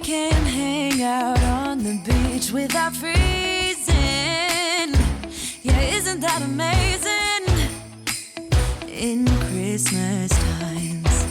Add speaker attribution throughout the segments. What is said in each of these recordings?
Speaker 1: can hang out on the beach without freezing. Yeah, isn't that amazing? In Christmas times.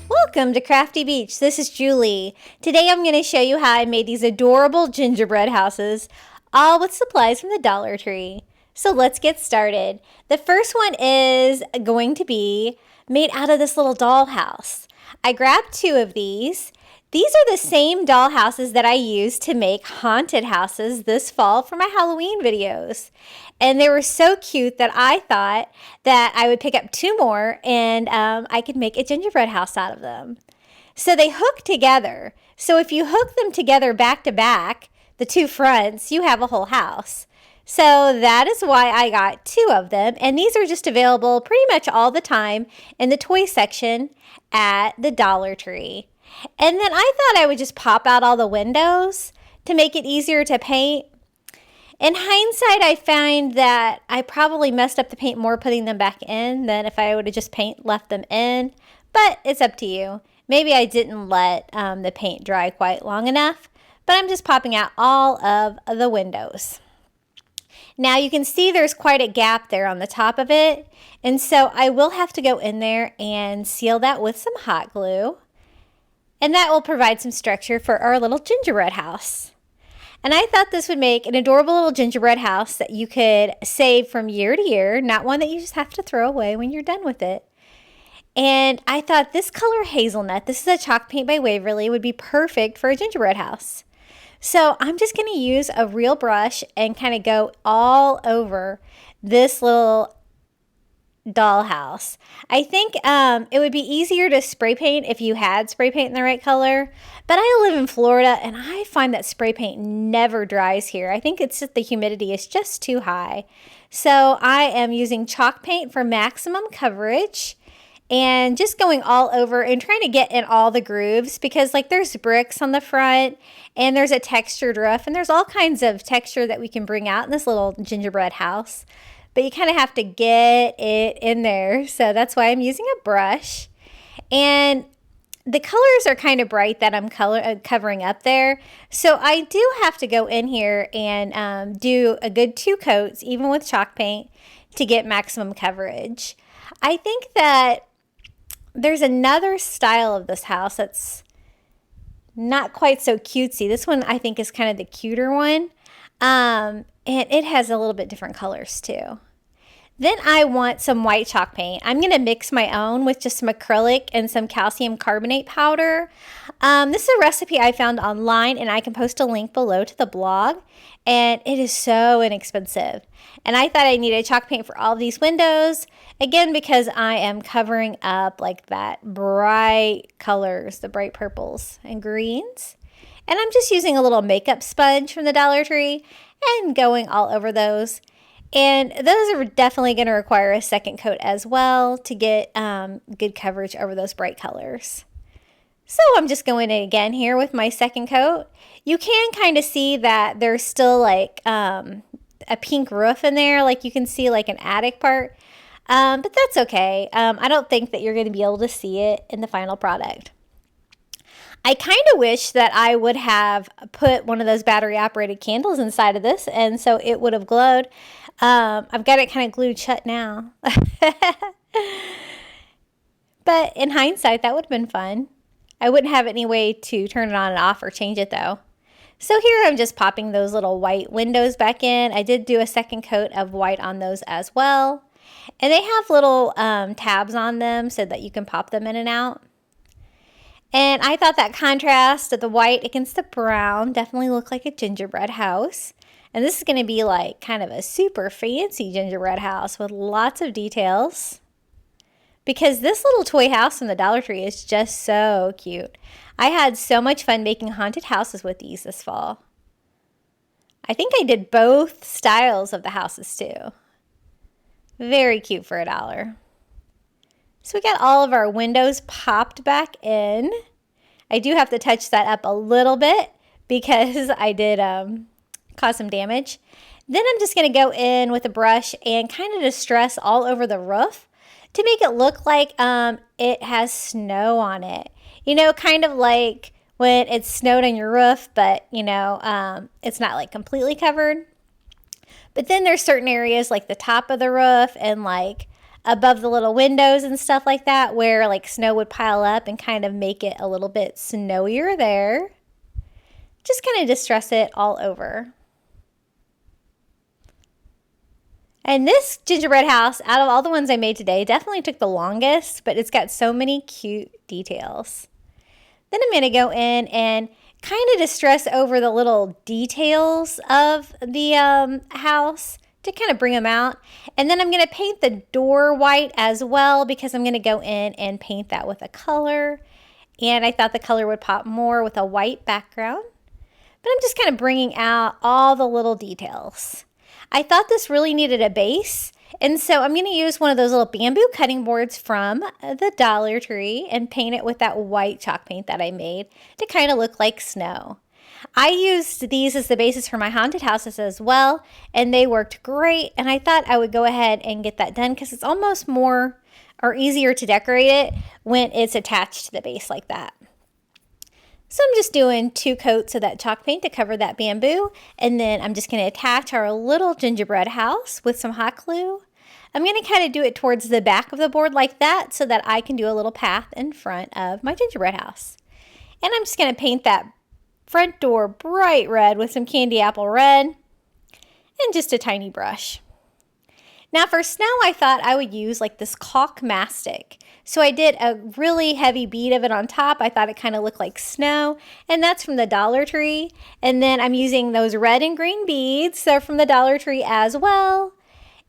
Speaker 2: Welcome to Crafty Beach. This is Julie. Today I'm going to show you how I made these adorable gingerbread houses, all with supplies from the Dollar Tree. So let's get started. The first one is going to be made out of this little dollhouse. I grabbed 2 of these. These are the same dollhouses that I used to make haunted houses this fall for my Halloween videos. And they were so cute that I thought that I would pick up 2 more and I could make a gingerbread house out of them. So they hook together. So if you hook them together back to back, the 2 fronts, you have a whole house. So that is why I got 2 of them. And these are just available pretty much all the time in the toy section at the Dollar Tree. And then I thought I would just pop out all the windows to make it easier to paint. In hindsight, I find that I probably messed up the paint more putting them back in than if I would have just left them in. But it's up to you. Maybe I didn't let the paint dry quite long enough. But I'm just popping out all of the windows. Now you can see there's quite a gap there on the top of it. And so I will have to go in there and seal that with some hot glue. And that will provide some structure for our little gingerbread house. And I thought this would make an adorable little gingerbread house that you could save from year to year, not one that you just have to throw away when you're done with it. And I thought this color hazelnut, this is a chalk paint by Waverly, would be perfect for a gingerbread house. So I'm just going to use a real brush and kind of go all over this little dollhouse. I think it would be easier to spray paint if you had spray paint in the right color, but I live in Florida and I find that spray paint never dries here. I think it's just the humidity is just too high. So I am using chalk paint for maximum coverage and just going all over and trying to get in all the grooves because like there's bricks on the front and there's a textured roof and there's all kinds of texture that we can bring out in this little gingerbread house. But you kind of have to get it in there. So that's why I'm using a brush. And the colors are kind of bright that I'm covering up there. So I do have to go in here and do a good 2 coats, even with chalk paint, to get maximum coverage. I think that there's another style of this house that's not quite so cutesy. This one I think is kind of the cuter one. And it has a little bit different colors too. Then I want some white chalk paint. I'm going to mix my own with just some acrylic and some calcium carbonate powder. This is a recipe I found online and I can post a link below to the blog. And it is so inexpensive. And I thought I needed chalk paint for all of these windows. Again, because I am covering up like that bright colors, the bright purples and greens. And I'm just using a little makeup sponge from the Dollar Tree and going all over those. And those are definitely going to require a second coat as well to get good coverage over those bright colors. So I'm just going in again here with my second coat. You can kind of see that there's still like a pink roof in there. Like you can see like an attic part. But that's okay. I don't think that you're going to be able to see it in the final product. I kind of wish that I would have put one of those battery-operated candles inside of this, and so it would have glowed. I've got it kind of glued shut now. But in hindsight, that would have been fun. I wouldn't have any way to turn it on and off or change it, though. So here I'm just popping those little white windows back in. I did do a second coat of white on those as well. And they have little tabs on them so that you can pop them in and out. And I thought that contrast of the white against the brown definitely looked like a gingerbread house. And this is going to be like kind of a super fancy gingerbread house with lots of details. Because this little toy house from the Dollar Tree is just so cute. I had so much fun making haunted houses with these this fall. I think I did both styles of the houses too. Very cute for $1. So we got all of our windows popped back in. I do have to touch that up a little bit because I did cause some damage. Then I'm just going to go in with a brush and kind of distress all over the roof to make it look like it has snow on it. You know, kind of like when it's snowed on your roof, but it's not like completely covered. But then there's certain areas like the top of the roof and like above the little windows and stuff like that where like snow would pile up and kind of make it a little bit snowier there. Just kind of distress it all over. And this gingerbread house, out of all the ones I made today, definitely took the longest, but it's got so many cute details. Then I'm going to go in and kind of distress over the little details of the house to kind of bring them out. And then I'm going to paint the door white as well because I'm going to go in and paint that with a color. And I thought the color would pop more with a white background. But I'm just kind of bringing out all the little details. I thought this really needed a base, and so I'm going to use one of those little bamboo cutting boards from the Dollar Tree and paint it with that white chalk paint that I made to kind of look like snow. I used these as the basis for my haunted houses as well, and they worked great, and I thought I would go ahead and get that done because it's almost more or easier to decorate it when it's attached to the base like that. So I'm just doing 2 coats of that chalk paint to cover that bamboo. And then I'm just going to attach our little gingerbread house with some hot glue. I'm going to kind of do it towards the back of the board like that so that I can do a little path in front of my gingerbread house. And I'm just going to paint that front door bright red with some candy apple red and just a tiny brush. Now for snow, I thought I would use like this caulk mastic. So I did a really heavy bead of it on top. I thought it kind of looked like snow, and that's from the Dollar Tree. And then I'm using those red and green beads. They're from the Dollar Tree as well.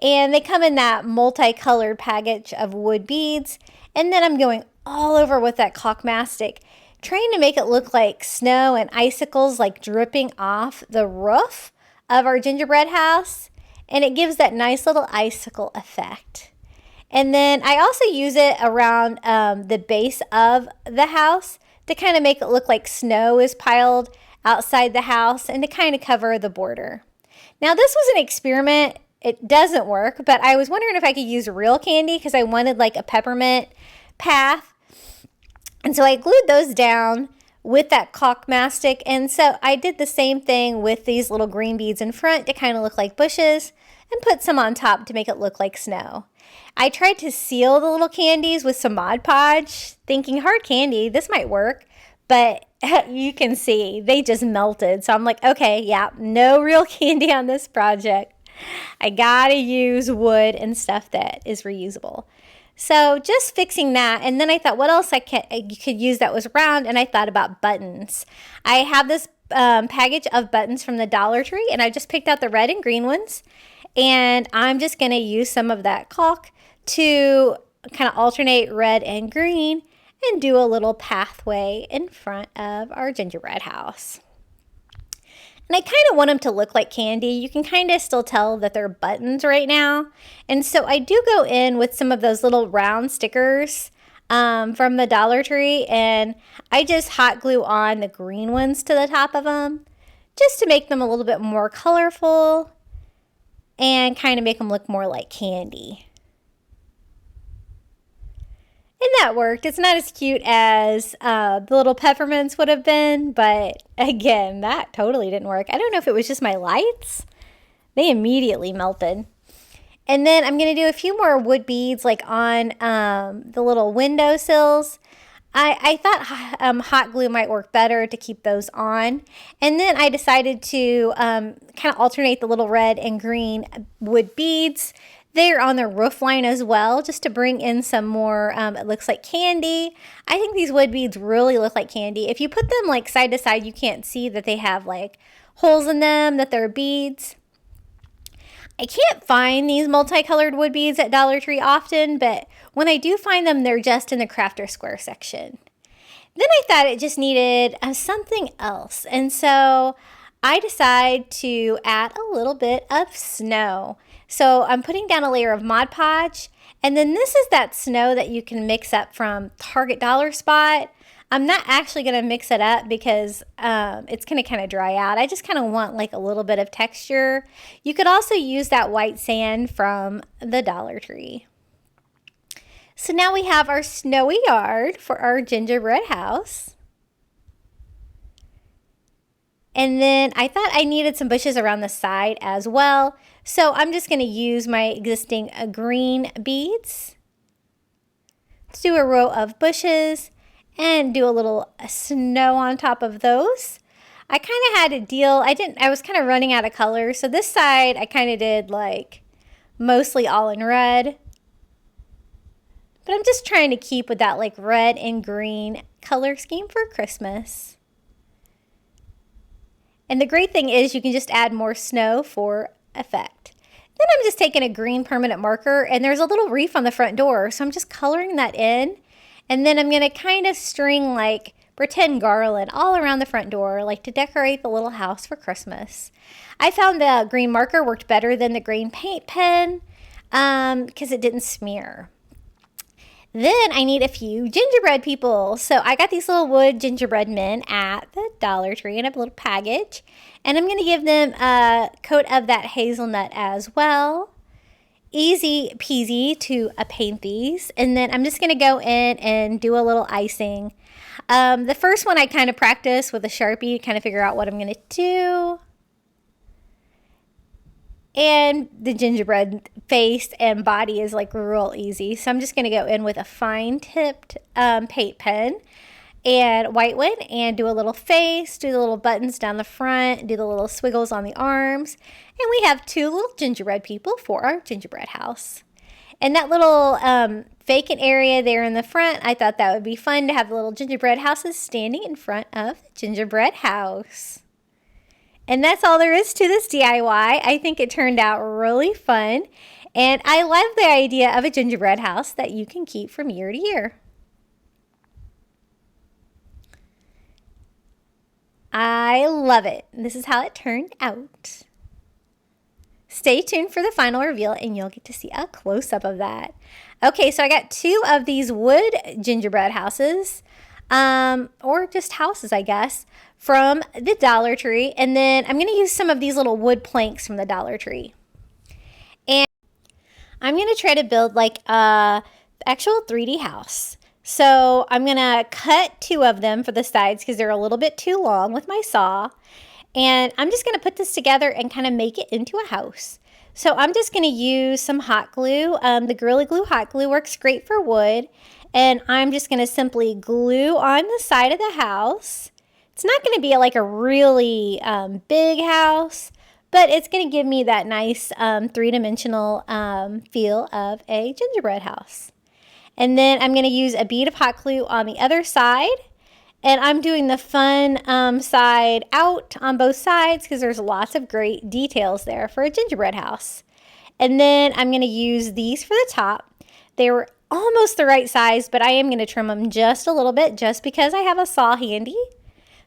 Speaker 2: And they come in that multicolored package of wood beads. And then I'm going all over with that caulk mastic, trying to make it look like snow and icicles like dripping off the roof of our gingerbread house. And it gives that nice little icicle effect. And then I also use it around the base of the house to kind of make it look like snow is piled outside the house and to kind of cover the border. Now this was an experiment. It doesn't work, but I was wondering if I could use real candy because I wanted like a peppermint path. And so I glued those down with that caulk mastic, and so I did the same thing with these little green beads in front to kind of look like bushes and put some on top to make it look like snow. I tried to seal the little candies with some Mod Podge, thinking hard candy, this might work, but you can see they just melted. So I'm like, okay, yeah, no real candy on this project. I gotta use wood and stuff that is reusable. So just fixing that, and then I thought what else I could use that was round, and I thought about buttons. I have this package of buttons from the Dollar Tree, and I just picked out the red and green ones, and I'm just going to use some of that caulk to kind of alternate red and green and do a little pathway in front of our gingerbread house. And I kind of want them to look like candy. You can kind of still tell that they're buttons right now. And so I do go in with some of those little round stickers from the Dollar Tree. And I just hot glue on the green ones to the top of them just to make them a little bit more colorful and kind of make them look more like candy. And that worked. It's not as cute as the little peppermints would have been, but again, that totally didn't work. I don't know if it was just my lights. They immediately melted. And then I'm going to do a few more wood beads like on the little windowsills. I thought hot glue might work better to keep those on. And then I decided to kind of alternate the little red and green wood beads. They're on the roof line as well, just to bring in some more, it looks like candy. I think these wood beads really look like candy. If you put them like side to side, you can't see that they have like holes in them, that they're beads. I can't find these multicolored wood beads at Dollar Tree often, but when I do find them, they're just in the Crafter Square section. Then I thought it just needed something else, and so I decided to add a little bit of snow. So I'm putting down a layer of Mod Podge, and then this is that snow that you can mix up from Target Dollar Spot. I'm not actually going to mix it up because it's going to kind of dry out. I just kind of want like a little bit of texture. You could also use that white sand from the Dollar Tree. So now we have our snowy yard for our gingerbread house. And then I thought I needed some bushes around the side as well. So I'm just going to use my existing green beads. Let's do a row of bushes and do a little snow on top of those. I kind of had a deal. I was kind of running out of color. So this side I kind of did like mostly all in red. But I'm just trying to keep with that like red and green color scheme for Christmas. And the great thing is you can just add more snow for effect. Then I'm just taking a green permanent marker, and there's a little wreath on the front door. So I'm just coloring that in. And then I'm going to kind of string like pretend garland all around the front door, like to decorate the little house for Christmas. I found the green marker worked better than the green paint pen because it didn't smear. Then I need a few gingerbread people. So I got these little wood gingerbread men at the Dollar Tree in a little package. And I'm going to give them a coat of that hazelnut as well. Easy peasy to paint these. And then I'm just going to go in and do a little icing. The first one I kind of practice with a Sharpie to kind of figure out what I'm going to do. And the gingerbread face and body is like real easy. So I'm just going to go in with a fine tipped paint pen and white one and do a little face, do the little buttons down the front, do the little swiggles on the arms. And we have two little gingerbread people for our gingerbread house. And that little vacant area there in the front, I thought that would be fun to have the little gingerbread houses standing in front of the gingerbread house. And that's all there is to this DIY. I think it turned out really fun. And I love the idea of a gingerbread house that you can keep from year to year. I love it. This is how it turned out. Stay tuned for the final reveal and you'll get to see a close-up of that. Okay, so I got two of these wood gingerbread houses, or just houses, I guess, from the Dollar Tree. And then I'm going to use some of these little wood planks from the Dollar Tree. And I'm going to try to build like a actual 3D house. So I'm going to cut two of them for the sides because they're a little bit too long with my saw. And I'm just going to put this together and kind of make it into a house. So I'm just going to use some hot glue. The Gorilla Glue hot glue works great for wood. And I'm just going to simply glue on the side of the house. It's not going to be like a really big house, but it's going to give me that nice three-dimensional feel of a gingerbread house. And then I'm going to use a bead of hot glue on the other side. And I'm doing the fun side out on both sides because there's lots of great details there for a gingerbread house. And then I'm going to use these for the top. They were almost the right size, but I am going to trim them just a little bit just because I have a saw handy.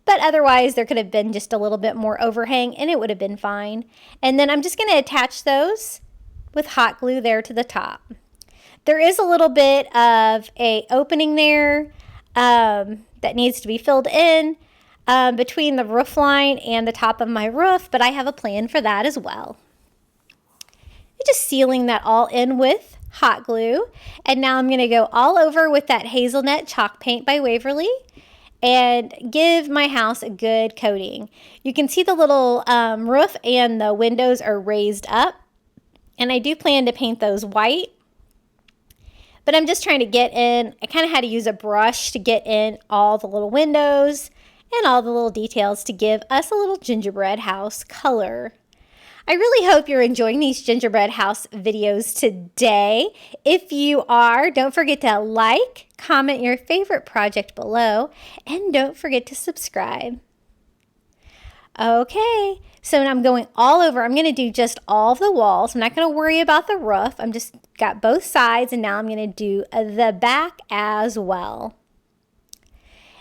Speaker 2: But otherwise, there could have been just a little bit more overhang and it would have been fine. And then I'm just going to attach those with hot glue there to the top. There is a little bit of a opening there that needs to be filled in between the roof line and the top of my roof, but I have a plan for that as well. I'm just sealing that all in with hot glue. And now I'm going to go all over with that hazelnut chalk paint by Waverly and give my house a good coating. You can see the little roof and the windows are raised up. And I do plan to paint those white. But I'm just trying to get in, I kind of had to use a brush to get in all the little windows and all the little details to give us a little gingerbread house color. I really hope you're enjoying these gingerbread house videos today. If you are, don't forget to like, comment your favorite project below, and don't forget to subscribe. Okay, so now I'm going all over. I'm going to do just all of the walls. I'm not going to worry about the roof. I'm just got both sides, and now I'm going to do the back as well.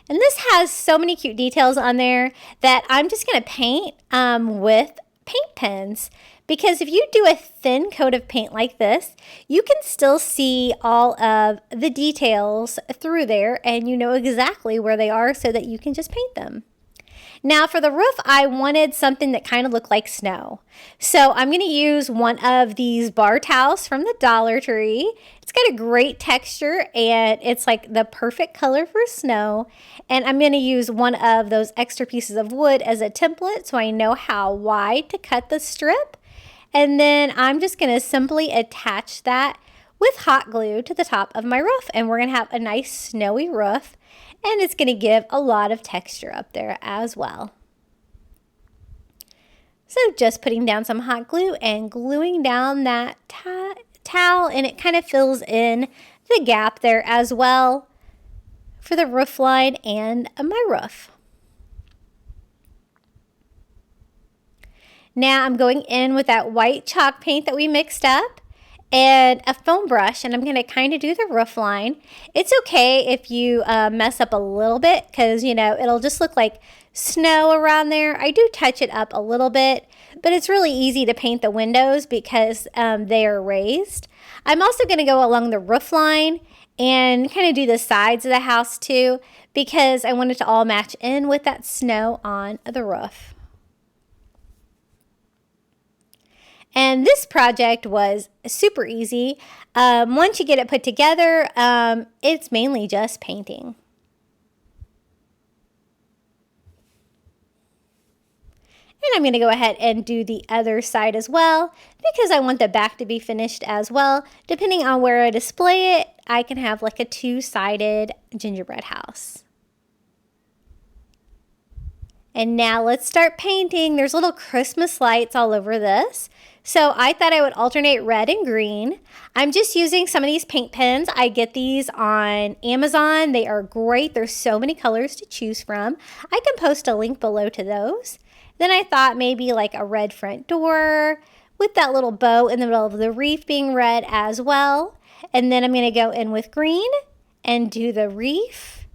Speaker 2: And this has so many cute details on there that I'm just going to paint with paint pens, because if you do a thin coat of paint like this, you can still see all of the details through there, and you know exactly where they are so that you can just paint them. Now for the roof, I wanted something that kind of looked like snow. So I'm going to use one of these bar towels from the Dollar Tree. It's got a great texture and it's like the perfect color for snow. And I'm going to use one of those extra pieces of wood as a template so I know how wide to cut the strip. And then I'm just going to simply attach that with hot glue to the top of my roof. And we're going to have a nice snowy roof. And it's going to give a lot of texture up there as well. So just putting down some hot glue and gluing down that towel, and it kind of fills in the gap there as well for the roof line and my roof. Now I'm going in with that white chalk paint that we mixed up and a foam brush, and I'm going to kind of do the roof line. It's okay if you mess up a little bit because, you know, it'll just look like snow around there. I do touch it up a little bit, but it's really easy to paint the windows because they are raised. I'm also going to go along the roof line and kind of do the sides of the house too because I want it to all match in with that snow on the roof. And this project was super easy. Once you get it put together, it's mainly just painting. And I'm going to go ahead and do the other side as well because I want the back to be finished as well. Depending on where I display it, I can have like a two-sided gingerbread house. And now let's start painting. There's little Christmas lights all over this. So I thought I would alternate red and green. I'm just using some of these paint pens. I get these on Amazon. They are great. There's so many colors to choose from. I can post a link below to those. Then I thought maybe like a red front door with that little bow in the middle of the wreath being red as well. And then I'm going to go in with green and do the wreath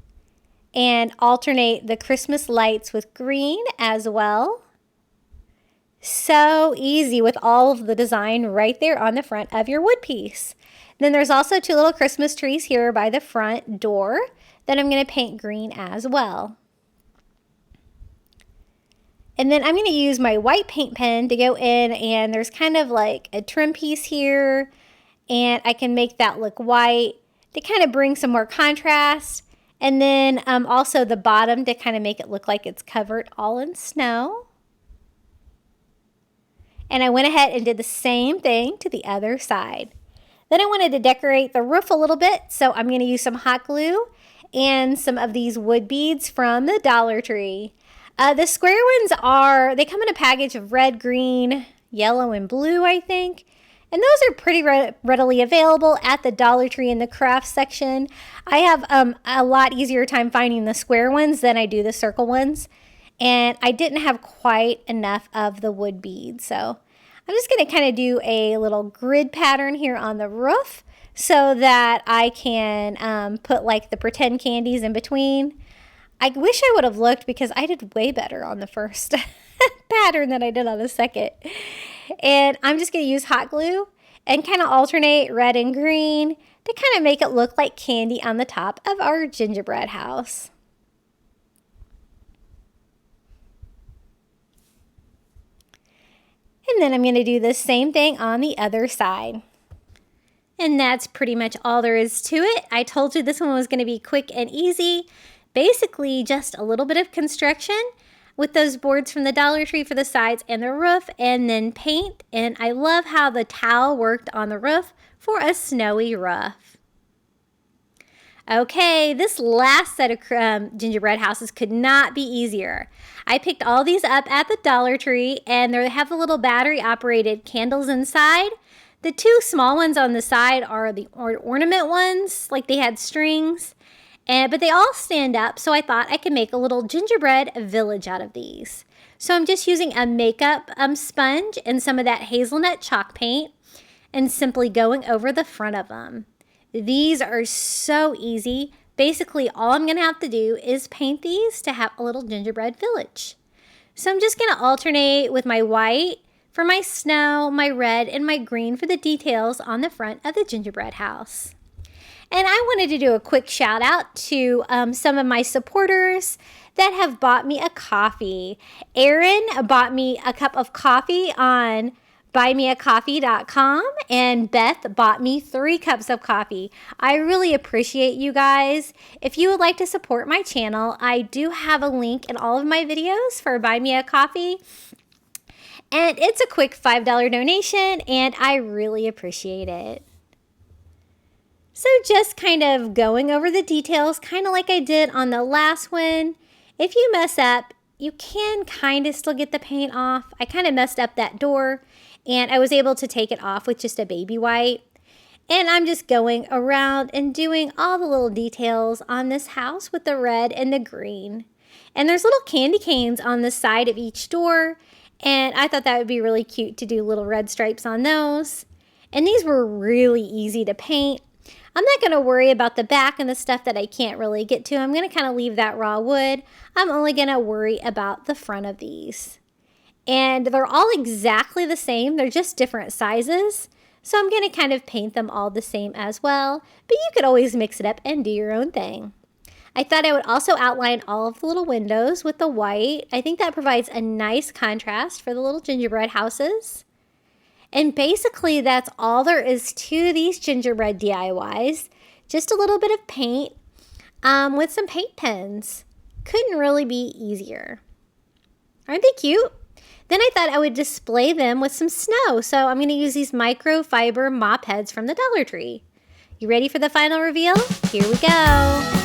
Speaker 2: and alternate the Christmas lights with green as well. So easy with all of the design right there on the front of your wood piece. Then there's also two little Christmas trees here by the front door that I'm going to paint green as well. And then I'm going to use my white paint pen to go in, and there's kind of like a trim piece here, and I can make that look white to kind of bring some more contrast. And then also the bottom to kind of make it look like it's covered all in snow. And I went ahead and did the same thing to the other side. Then I wanted to decorate the roof a little bit, so I'm going to use some hot glue and some of these wood beads from the Dollar Tree. The square ones they come in a package of red, green, yellow, and blue, I think. And those are pretty readily available at the Dollar Tree in the craft section. I have a lot easier time finding the square ones than I do the circle ones. And I didn't have quite enough of the wood beads. So I'm just going to kind of do a little grid pattern here on the roof so that I can put like the pretend candies in between. I wish I would have looked because I did way better on the first pattern than I did on the second. And I'm just going to use hot glue and kind of alternate red and green to kind of make it look like candy on the top of our gingerbread house. And then I'm going to do the same thing on the other side. And that's pretty much all there is to it. I told you this one was going to be quick and easy. Basically just a little bit of construction with those boards from the Dollar Tree for the sides and the roof, and then paint. And I love how the towel worked on the roof for a snowy roof. Okay, this last set of gingerbread houses could not be easier. I picked all these up at the Dollar Tree, and they have the little battery-operated candles inside. The two small ones on the side are the ornament ones, like they had strings. But they all stand up, so I thought I could make a little gingerbread village out of these. So I'm just using a makeup sponge and some of that hazelnut chalk paint and simply going over the front of them. These are so easy. Basically, all I'm going to have to do is paint these to have a little gingerbread village. So I'm just going to alternate with my white for my snow, my red, and my green for the details on the front of the gingerbread house. And I wanted to do a quick shout out to some of my supporters that have bought me a coffee. Erin bought me a cup of coffee on buymeacoffee.com, and Beth bought me 3 cups of coffee. I really appreciate you guys. If you would like to support my channel, I do have a link in all of my videos for Buy Me a Coffee. And it's a quick $5 donation, and I really appreciate it. So just kind of going over the details, kind of like I did on the last one. If you mess up, you can kind of still get the paint off. I kind of messed up that door, and I was able to take it off with just a baby wipe. And I'm just going around and doing all the little details on this house with the red and the green. And there's little candy canes on the side of each door, and I thought that would be really cute to do little red stripes on those. And these were really easy to paint. I'm not going to worry about the back and the stuff that I can't really get to. I'm going to kind of leave that raw wood. I'm only going to worry about the front of these. And they're all exactly the same. They're just different sizes. So I'm going to kind of paint them all the same as well. But you could always mix it up and do your own thing. I thought I would also outline all of the little windows with the white. I think that provides a nice contrast for the little gingerbread houses. And basically that's all there is to these gingerbread DIYs. Just a little bit of paint with some paint pens. Couldn't really be easier. Aren't they cute? Then I thought I would display them with some snow. So I'm going to use these microfiber mop heads from the Dollar Tree. You ready for the final reveal? Here we go.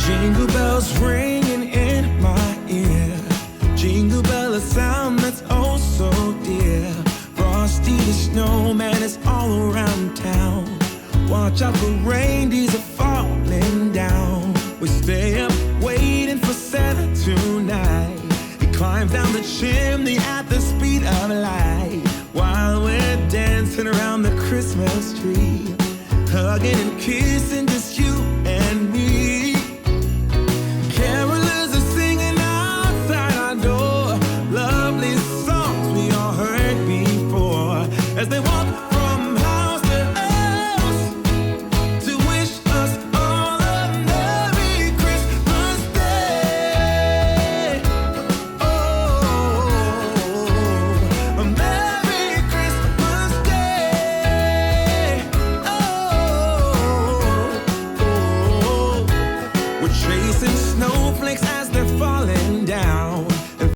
Speaker 3: Jingle bells ringing in my ear. Jingle bell, a sound that's oh so dear. Frosty the snowman is all around town. Watch out for reindeers are falling down. We stay up waiting for Santa tonight. He climbs down the chimney at the speed of light, while we're dancing around the Christmas tree, hugging and kissing just